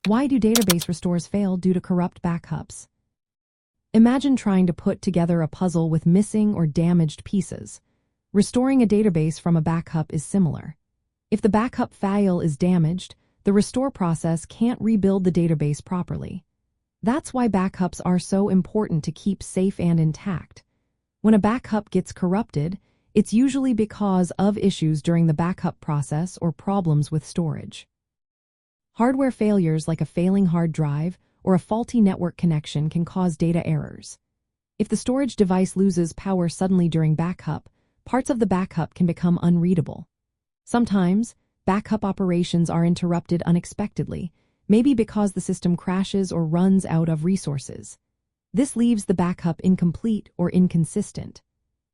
Why do database restores fail due to corrupt backups? Imagine trying to put together a puzzle with missing or damaged pieces. Restoring a database from a backup is similar. If the backup file is damaged, the restore process can't rebuild the database properly. That's why backups are so important to keep safe and intact. When a backup gets corrupted, it's usually because of issues during the backup process or problems with storage. Hardware failures like a failing hard drive or a faulty network connection can cause data errors. If the storage device loses power suddenly during backup, parts of the backup can become unreadable. Sometimes, backup operations are interrupted unexpectedly, maybe because the system crashes or runs out of resources. This leaves the backup incomplete or inconsistent.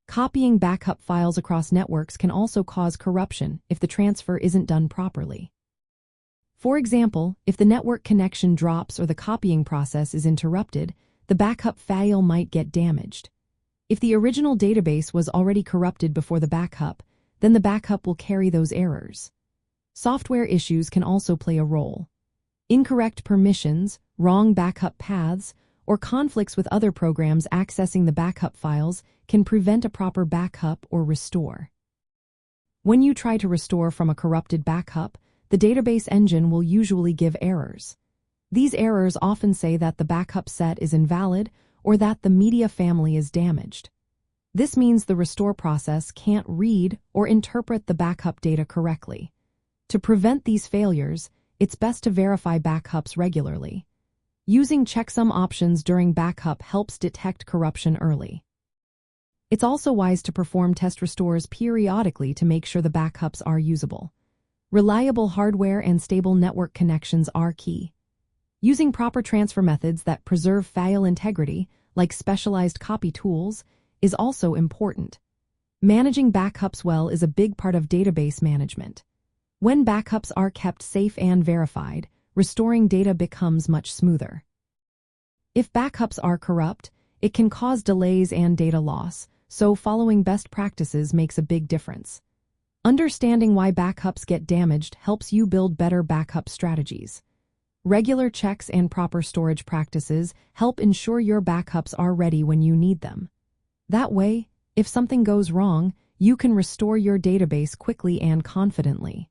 Copying backup files across networks can also cause corruption if the transfer isn't done properly. For example, if the network connection drops or the copying process is interrupted, the backup file might get damaged. If the original database was already corrupted before the backup, then the backup will carry those errors. Software issues can also play a role. Incorrect permissions, wrong backup paths, or conflicts with other programs accessing the backup files can prevent a proper backup or restore. When you try to restore from a corrupted backup, the database engine will usually give errors. These errors often say that the backup set is invalid or that the media family is damaged. This means the restore process can't read or interpret the backup data correctly. To prevent these failures, it's best to verify backups regularly. Using checksum options during backup helps detect corruption early. It's also wise to perform test restores periodically to make sure the backups are usable. Reliable hardware and stable network connections are key. Using proper transfer methods that preserve file integrity, like specialized copy tools, is also important. Managing backups well is a big part of database management. When backups are kept safe and verified, restoring data becomes much smoother. If backups are corrupt, it can cause delays and data loss, so following best practices makes a big difference. Understanding why backups get damaged helps you build better backup strategies. Regular checks and proper storage practices help ensure your backups are ready when you need them. That way, if something goes wrong, you can restore your database quickly and confidently.